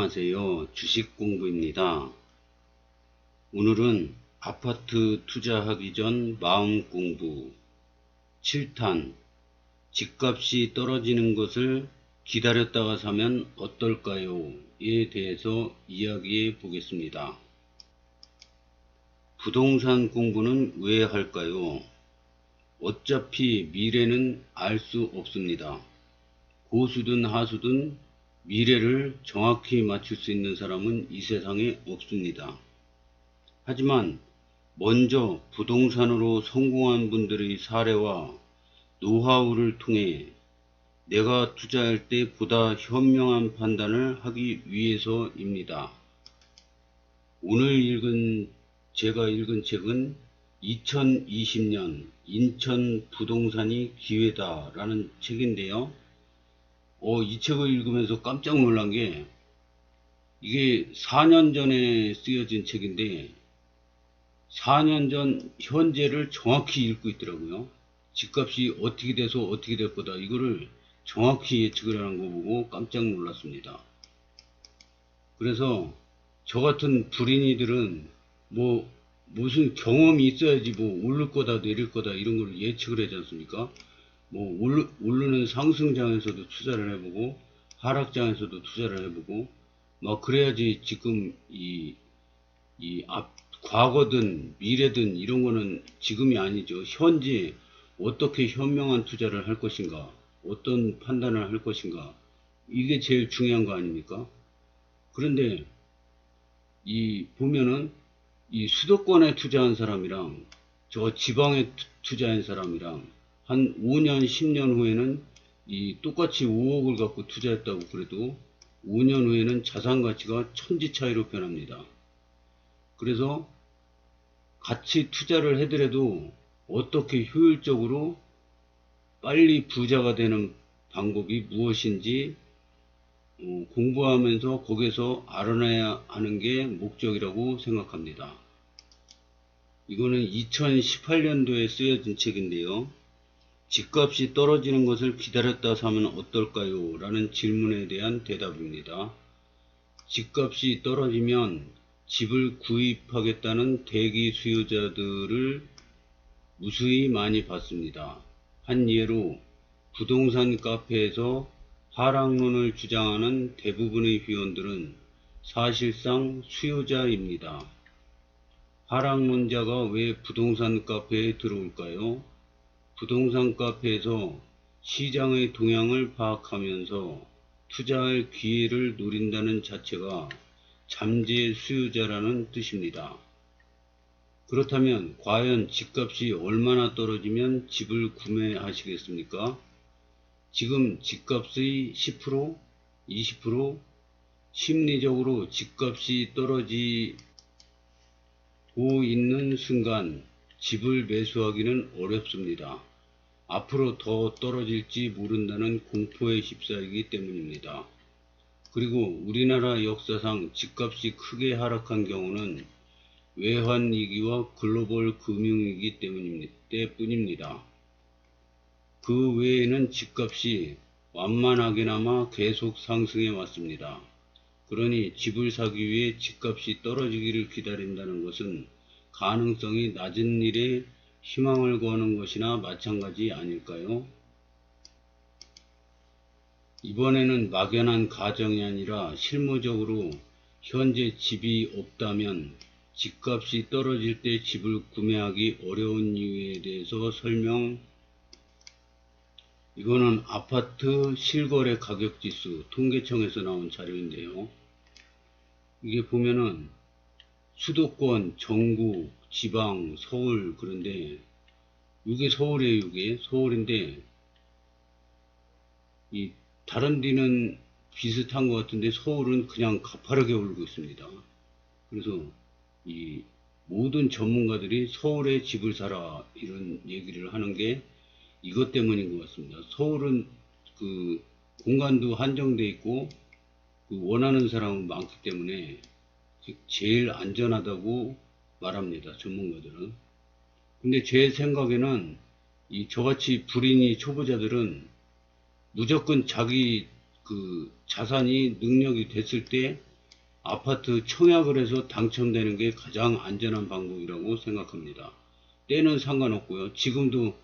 안녕하세요. 주식공부입니다. 오늘은 아파트 투자하기 전 마음공부 7탄 집값이 떨어지는 것을 기다렸다가 사면 어떨까요? 에 대해서 이야기해 보겠습니다. 부동산 공부는 왜 할까요? 어차피 미래는 알 수 없습니다. 고수든 하수든 미래를 정확히 맞출 수 있는 사람은 이 세상에 없습니다. 하지만 먼저 부동산으로 성공한 분들의 사례와 노하우를 통해 내가 투자할 때 보다 현명한 판단을 하기 위해서입니다. 오늘 제가 읽은 책은 2020년 인천 부동산이 기회다 라는 책인데요. 이 책을 읽으면서 깜짝 놀란 게 이게 4년 전에 쓰여진 책인데 4년 전 현재를 정확히 읽고 있더라고요. 집값이 어떻게 돼서 어떻게 될 거다 이거를 정확히 예측을 하는 거 보고 깜짝 놀랐습니다. 그래서 저 같은 불인이들은 무슨 경험이 있어야지 오를 거다 내릴 거다 이런 걸 예측을 하지 않습니까? 오르는 상승장에서도 투자를 해보고 하락장에서도 투자를 해보고 그래야지 지금 과거든 미래든 이런 거는 지금이 아니죠. 현재 어떻게 현명한 투자를 할 것인가, 어떤 판단을 할 것인가, 이게 제일 중요한 거 아닙니까? 그런데 보면은 이 수도권에 투자한 사람이랑 저 지방에 투자한 사람이랑 한 5년, 10년 후에는 똑같이 5억을 갖고 투자했다고 그래도 5년 후에는 자산 가치가 천지 차이로 변합니다. 그래서 같이 투자를 해더라도 어떻게 효율적으로 빨리 부자가 되는 방법이 무엇인지 공부하면서 거기서 알아내야 하는 게 목적이라고 생각합니다. 이거는 2018년도에 쓰여진 책인데요. 집값이 떨어지는 것을 기다렸다 사면 어떨까요? 라는 질문에 대한 대답입니다. 집값이 떨어지면 집을 구입하겠다는 대기 수요자들을 무수히 많이 봤습니다. 한 예로 부동산 카페에서 하락론을 주장하는 대부분의 회원들은 사실상 수요자입니다. 하락론자가 왜 부동산 카페에 들어올까요? 부동산 카페에서 시장의 동향을 파악하면서 투자할 기회를 노린다는 자체가 잠재 수요자라는 뜻입니다. 그렇다면 과연 집값이 얼마나 떨어지면 집을 구매하시겠습니까? 지금 집값의 10%, 20% 심리적으로 집값이 떨어지고 있는 순간 집을 매수하기는 어렵습니다. 앞으로 더 떨어질지 모른다는 공포에 휩싸이기 때문입니다. 그리고 우리나라 역사상 집값이 크게 하락한 경우는 외환위기와 글로벌 금융위기 때문입니다. 그 외에는 집값이 완만하게나마 계속 상승해 왔습니다. 그러니 집을 사기 위해 집값이 떨어지기를 기다린다는 것은 가능성이 낮은 일에 희망을 거는 것이나 마찬가지 아닐까요? 이번에는 막연한 가정이 아니라 실무적으로 현재 집이 없다면 집값이 떨어질 때 집을 구매하기 어려운 이유에 대해서 이거는 아파트 실거래 가격지수 통계청에서 나온 자료인데요. 이게 보면은 수도권, 전국, 지방, 서울 그런데 이게 서울이에요. 이게 서울인데 다른 데는 비슷한 것 같은데 서울은 그냥 가파르게 오르고 있습니다. 그래서 모든 전문가들이 서울에 집을 사라 이런 얘기를 하는 게 이것 때문인 것 같습니다. 서울은 공간도 한정돼 있고 원하는 사람은 많기 때문에 제일 안전하다고 말합니다. 전문가들은. 근데 제 생각에는 저같이 불인이 초보자들은 무조건 자기 자산이 능력이 됐을 때 아파트 청약을 해서 당첨되는 게 가장 안전한 방법이라고 생각합니다. 때는 상관없고요. 지금도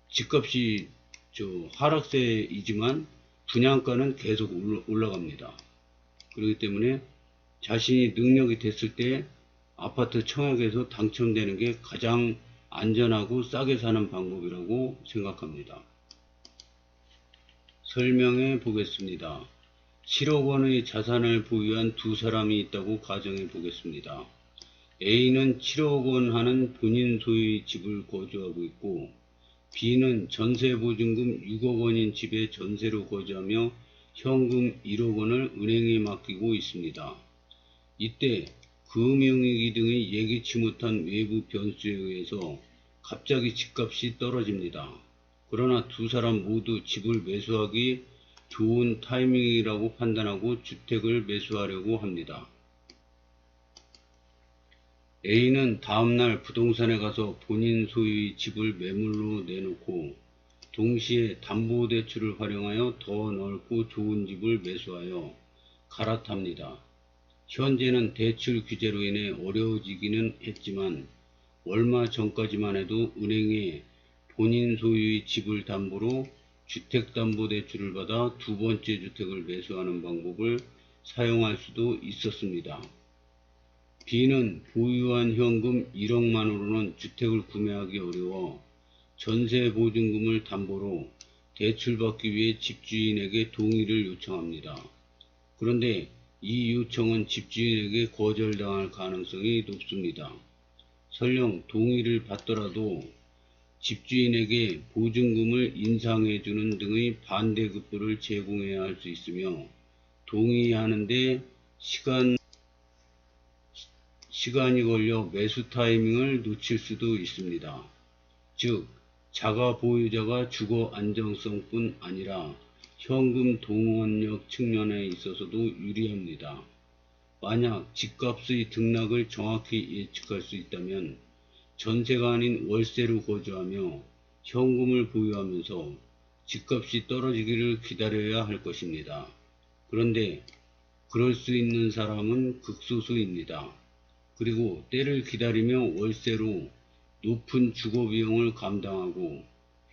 집값이 하락세이지만 분양가는 계속 올라갑니다. 그렇기 때문에 자신이 능력이 됐을 때 아파트 청약에서 당첨되는 게 가장 안전하고 싸게 사는 방법이라고 생각합니다. 설명해 보겠습니다. 7억 원의 자산을 보유한 두 사람이 있다고 가정해 보겠습니다. A는 7억 원 하는 본인 소유의 집을 거주하고 있고, B는 전세보증금 6억 원인 집에 전세로 거주하며 현금 1억 원을 은행에 맡기고 있습니다. 이때 금융위기 등의 예기치 못한 외부 변수에 의해서 갑자기 집값이 떨어집니다. 그러나 두 사람 모두 집을 매수하기 좋은 타이밍이라고 판단하고 주택을 매수하려고 합니다. A는 다음날 부동산에 가서 본인 소유의 집을 매물로 내놓고 동시에 담보대출을 활용하여 더 넓고 좋은 집을 매수하여 갈아탑니다. 현재는 대출 규제로 인해 어려워지기는 했지만 얼마 전까지만 해도 은행에 본인 소유의 집을 담보로 주택담보대출을 받아 두 번째 주택을 매수하는 방법을 사용할 수도 있었습니다. B는 보유한 현금 1억만으로는 주택을 구매하기 어려워 전세보증금을 담보로 대출받기 위해 집주인에게 동의를 요청합니다. 그런데 이 요청은 집주인에게 거절당할 가능성이 높습니다. 설령 동의를 받더라도 집주인에게 보증금을 인상해주는 등의 반대급부를 제공해야 할 수 있으며 동의하는데 시간이 걸려 매수 타이밍을 놓칠 수도 있습니다. 즉, 자가 보유자가 주거 안정성뿐 아니라 현금 동원력 측면에 있어서도 유리합니다. 만약 집값의 등락을 정확히 예측할 수 있다면 전세가 아닌 월세로 거주하며 현금을 보유하면서 집값이 떨어지기를 기다려야 할 것입니다. 그런데 그럴 수 있는 사람은 극소수입니다. 그리고 때를 기다리며 월세로 높은 주거비용을 감당하고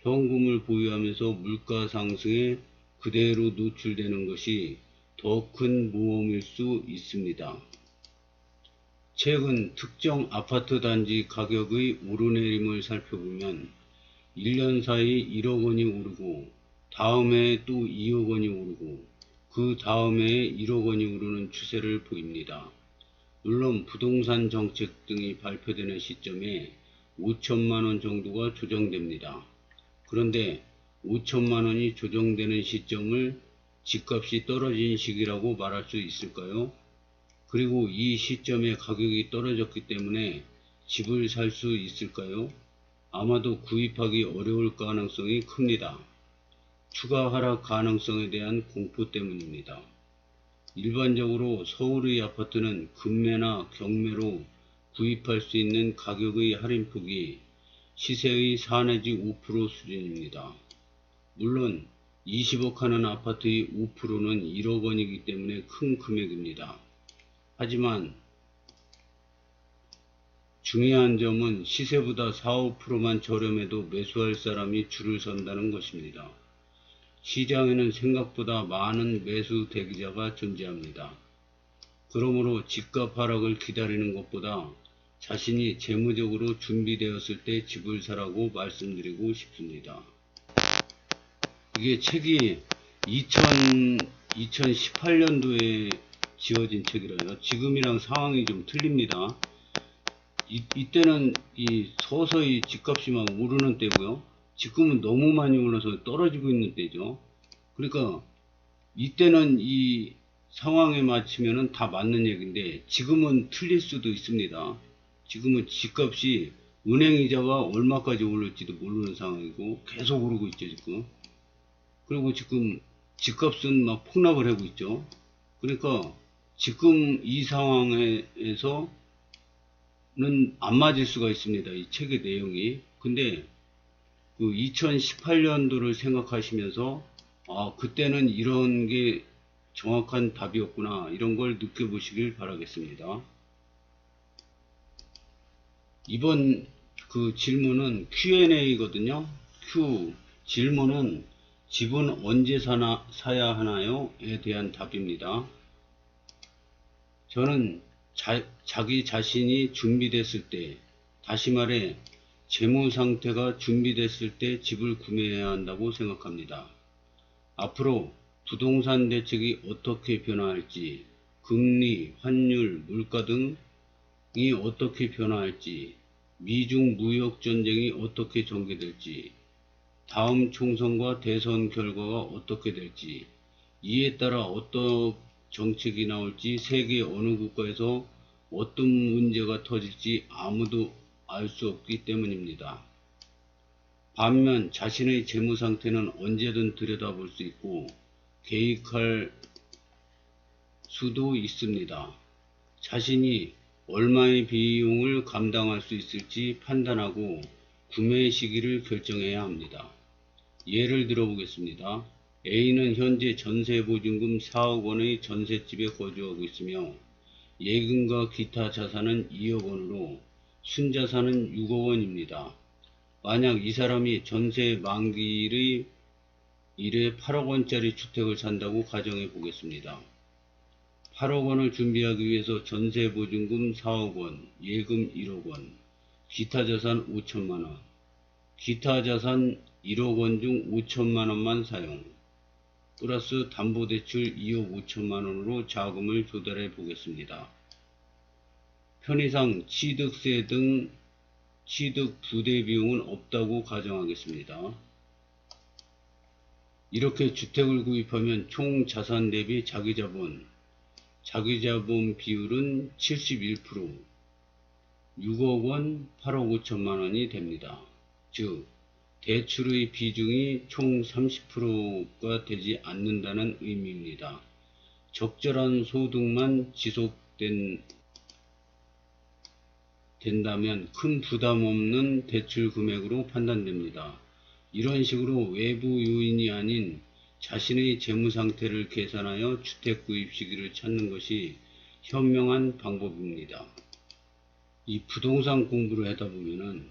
현금을 보유하면서 물가 상승에 그대로 노출되는 것이 더 큰 모험일 수 있습니다. 최근 특정 아파트 단지 가격의 오르내림을 살펴보면 1년 사이 1억 원이 오르고 다음 해에 또 2억 원이 오르고 그 다음 해에 1억 원이 오르는 추세를 보입니다. 물론 부동산 정책 등이 발표되는 시점에 5천만원 정도가 조정됩니다. 그런데 5천만원이 조정되는 시점을 집값이 떨어진 시기라고 말할 수 있을까요? 그리고 이 시점에 가격이 떨어졌기 때문에 집을 살 수 있을까요? 아마도 구입하기 어려울 가능성이 큽니다. 추가 하락 가능성에 대한 공포 때문입니다. 일반적으로 서울의 아파트는 금매나 경매로 구입할 수 있는 가격의 할인폭이 시세의 4 내지 5% 수준입니다. 물론 20억 하는 아파트의 5%는 1억 원이기 때문에 큰 금액입니다. 하지만 중요한 점은 시세보다 4, 5%만 저렴해도 매수할 사람이 줄을 선다는 것입니다. 시장에는 생각보다 많은 매수 대기자가 존재합니다. 그러므로 집값 하락을 기다리는 것보다 자신이 재무적으로 준비되었을 때 집을 사라고 말씀드리고 싶습니다. 이게 책이 2018년도에 지어진 책이라요. 지금이랑 상황이 좀 틀립니다. 이때는 서서히 집값이 막 오르는 때고요. 지금은 너무 많이 올라서 떨어지고 있는 때죠. 그러니까 이때는 이 상황에 맞추면은 다 맞는 얘기인데 지금은 틀릴 수도 있습니다. 지금은 집값이 은행이자가 얼마까지 오를지도 모르는 상황이고 계속 오르고 있죠 지금. 그리고 지금 집값은 막 폭락을 하고 있죠. 그러니까 지금 이 상황에서는 안 맞을 수가 있습니다. 이 책의 내용이. 근데 그 2018년도를 생각하시면서 그때는 이런 게 정확한 답이었구나, 이런 걸 느껴보시길 바라겠습니다. 이번 그 질문은 Q&A거든요. 질문은 집은 언제 사야 하나요? 에 대한 답입니다. 저는 자기 자신이 준비됐을 때, 다시 말해 재무 상태가 준비됐을 때 집을 구매해야 한다고 생각합니다. 앞으로 부동산 대책이 어떻게 변화할지, 금리, 환율, 물가 등이 어떻게 변화할지, 미중 무역 전쟁이 어떻게 전개될지, 다음 총선과 대선 결과가 어떻게 될지, 이에 따라 어떤 정책이 나올지, 세계 어느 국가에서 어떤 문제가 터질지 아무도 알 수 없기 때문입니다. 반면 자신의 재무 상태는 언제든 들여다볼 수 있고 계획할 수도 있습니다. 자신이 얼마의 비용을 감당할 수 있을지 판단하고 구매 시기를 결정해야 합니다. 예를 들어 보겠습니다. A는 현재 전세보증금 4억 원의 전셋집에 거주하고 있으며 예금과 기타 자산은 2억 원으로 순자산은 6억 원입니다. 만약 이 사람이 전세 만기의 일에 8억 원짜리 주택을 산다고 가정해 보겠습니다. 8억 원을 준비하기 위해서 전세보증금 4억 원, 예금 1억 원, 기타 자산 5천만 원, 기타 자산 1억 원 중 5천만 원만 사용, 플러스 담보대출 2억 5천만 원으로 자금을 조달해 보겠습니다. 편의상 취득세 등 취득 부대 비용은 없다고 가정하겠습니다. 이렇게 주택을 구입하면 총 자산 대비 자기자본 비율은 71%, 6억 원, 8억 5천만 원이 됩니다. 즉, 대출의 비중이 총 30%가 되지 않는다는 의미입니다. 적절한 소득만 된다면 큰 부담 없는 대출 금액으로 판단됩니다. 이런 식으로 외부 요인이 아닌 자신의 재무 상태를 계산하여 주택 구입 시기를 찾는 것이 현명한 방법입니다. 이 부동산 공부를 하다 보면은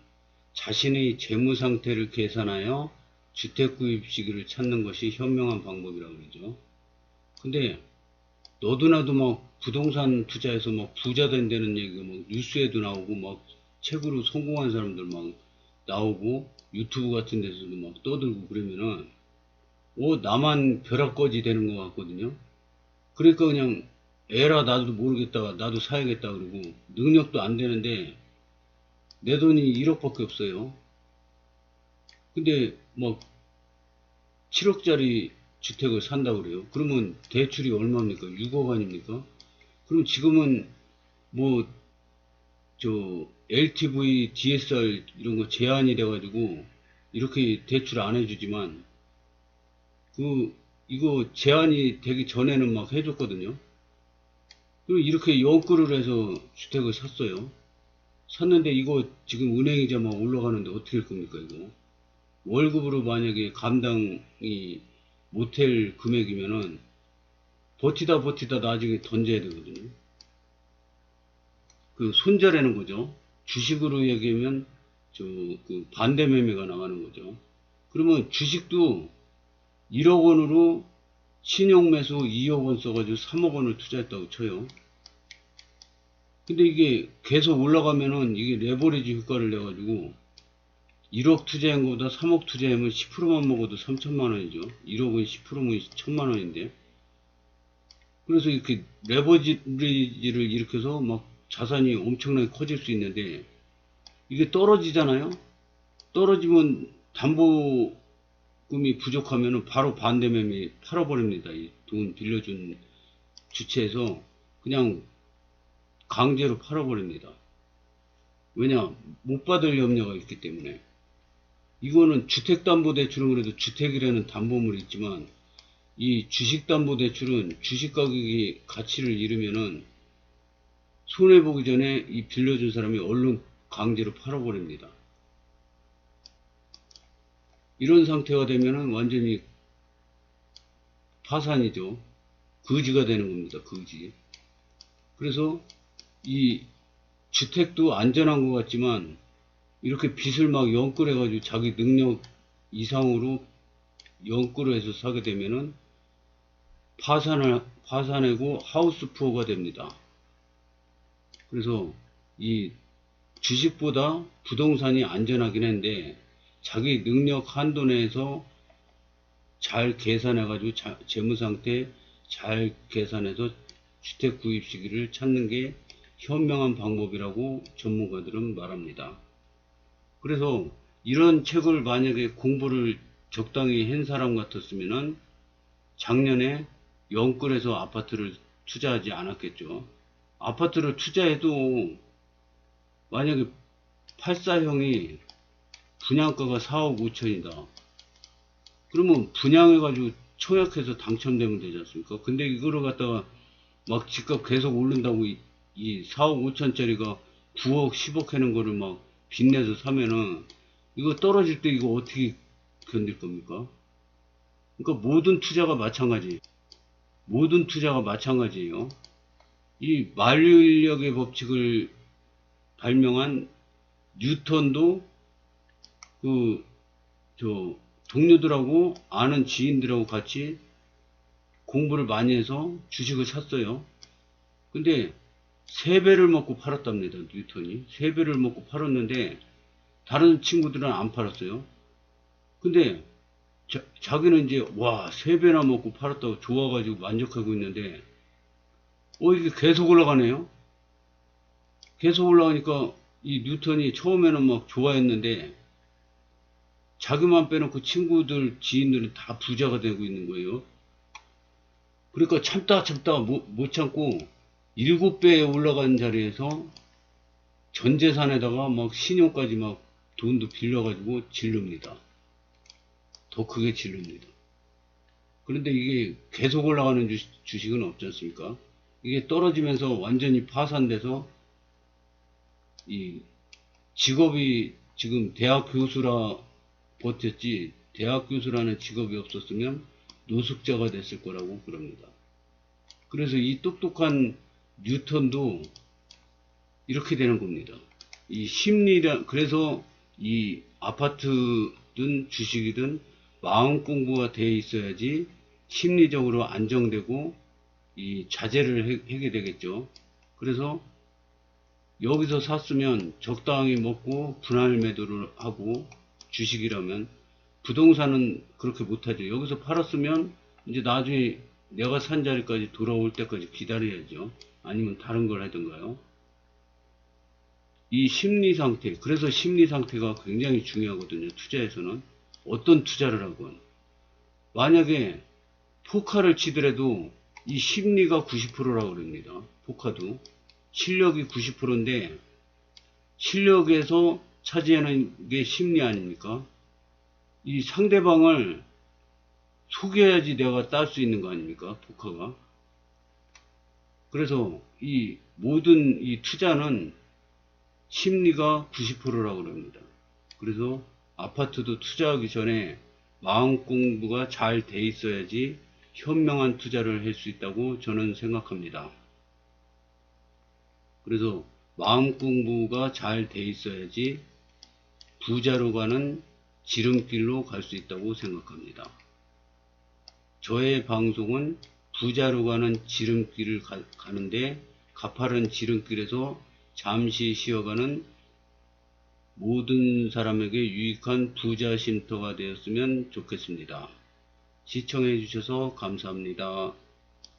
자신의 재무 상태를 계산하여 주택 구입 시기를 찾는 것이 현명한 방법이라고 그러죠. 근데 너도 나도 막 부동산 투자해서 막 부자 된다는 얘기가 막 뉴스에도 나오고 막 책으로 성공한 사람들 막 나오고 유튜브 같은 데서도 막 떠들고 그러면은 나만 벼락거지 되는 것 같거든요. 그러니까 그냥 에라 나도 모르겠다, 나도 사야겠다 그러고 능력도 안 되는데 내 돈이 1억밖에 없어요. 근데 막 7억짜리 주택을 산다 그래요. 그러면 대출이 얼마입니까? 6억 아닙니까? 그럼 지금은 뭐 저 LTV, DSR 이런 거 제한이 돼가지고 이렇게 대출 안 해주지만 이거 제한이 되기 전에는 막 해줬거든요. 그리고 이렇게 연끌을 해서 주택을 샀어요. 샀는데 이거 지금 은행이자 막 올라가는데 어떻게 할 겁니까 이거? 월급으로 만약에 감당이 못할 금액이면은 버티다 나중에 던져야 되거든요. 그 손절하는 거죠. 주식으로 얘기하면 그 반대 매매가 나가는 거죠. 그러면 주식도 1억 원으로 신용 매수 2억 원 써가지고 3억 원을 투자했다고 쳐요. 근데 이게 계속 올라가면은 이게 레버리지 효과를 내가지고 1억 투자한 것보다 3억 투자하면 10%만 먹어도 3천만 원이죠. 1억은 10%면 1천만 원인데. 그래서 이렇게 레버리지를 일으켜서 막 자산이 엄청나게 커질 수 있는데 이게 떨어지잖아요. 떨어지면 담보금이 부족하면 바로 반대매매 팔아버립니다. 이 돈 빌려준 주체에서 그냥 강제로 팔아버립니다. 왜냐? 못 받을 염려가 있기 때문에. 이거는 주택담보대출은 그래도 주택이라는 담보물이 있지만 이 주식담보대출은 주식 가격이 가치를 잃으면은 손해보기 전에 이 빌려준 사람이 얼른 강제로 팔아버립니다. 이런 상태가 되면은 완전히 파산이죠. 거지가 되는 겁니다. 거지. 그래서 이 주택도 안전한 것 같지만 이렇게 빚을 막 연끌해 가지고 자기 능력 이상으로 연끌어 해서 사게 되면은 파산하고 하우스 푸어가 됩니다. 그래서 이 주식보다 부동산이 안전하긴 한데 자기 능력 한도 내에서 잘 계산해 가지고 재무 상태 잘 계산해서 주택 구입 시기를 찾는 게 현명한 방법이라고 전문가들은 말합니다. 그래서 이런 책을 만약에 공부를 적당히 한 사람 같았으면은 작년에 연끌해서 아파트를 투자하지 않았겠죠. 아파트를 투자해도 만약에 84형이 분양가가 4억 5천이다. 그러면 분양해가지고 청약해서 당첨되면 되지 않습니까? 근데 이거를 갖다가 막 집값 계속 오른다고 이 4억 5천짜리가 9억 10억 하는 거를 막 빚내서 사면은 이거 떨어질 때 이거 어떻게 견딜 겁니까? 그러니까 모든 투자가 마찬가지예요. 이 만류인력의 법칙을 발명한 뉴턴도 동료들하고 아는 지인들하고 같이 공부를 많이 해서 주식을 샀어요. 근데 3배를 먹고 팔았답니다. 뉴턴이 3배를 먹고 팔았는데 다른 친구들은 안 팔았어요. 근데 자기는 이제 와 3배나 먹고 팔았다고 좋아가지고 만족하고 있는데 이게 계속 올라가네요. 계속 올라가니까 이 뉴턴이 처음에는 막 좋아했는데 자기만 빼놓고 친구들 지인들은 다 부자가 되고 있는 거예요. 그러니까 참다 못 참고 7배에 올라간 자리에서 전 재산에다가 막 신용까지 막 돈도 빌려가지고 질릅니다. 더 크게 질릅니다. 그런데 이게 계속 올라가는 주식은 없지 않습니까? 이게 떨어지면서 완전히 파산돼서 이 직업이 지금 대학 교수라 버텼지 대학 교수라는 직업이 없었으면 노숙자가 됐을 거라고 그럽니다. 그래서 이 똑똑한 뉴턴도 이렇게 되는 겁니다. 이 그래서 이 아파트든 주식이든 마음 공부가 돼 있어야지 심리적으로 안정되고 이 자제를 하게 되겠죠. 그래서 여기서 샀으면 적당히 먹고 분할 매도를 하고 주식이라면 부동산은 그렇게 못하죠. 여기서 팔았으면 이제 나중에 내가 산 자리까지 돌아올 때까지 기다려야죠. 아니면 다른 걸 하든가요. 이 심리 상태, 그래서 심리 상태가 굉장히 중요하거든요. 투자에서는. 어떤 투자를 하건. 만약에 포카를 치더라도 이 심리가 90%라고 그럽니다. 포카도. 실력이 90%인데 실력에서 차지하는 게 심리 아닙니까? 이 상대방을 속여야지 내가 딸 수 있는 거 아닙니까? 포카가. 그래서 이 모든 이 투자는 심리가 90%라고 그럽니다. 그래서 아파트도 투자하기 전에 마음 공부가 잘 돼 있어야지 현명한 투자를 할 수 있다고 저는 생각합니다. 그래서 마음 공부가 잘 돼 있어야지 부자로 가는 지름길로 갈 수 있다고 생각합니다. 저의 방송은 부자로 가는 지름길을 가는데 가파른 지름길에서 잠시 쉬어가는 모든 사람에게 유익한 부자 쉼터가 되었으면 좋겠습니다. 시청해 주셔서 감사합니다.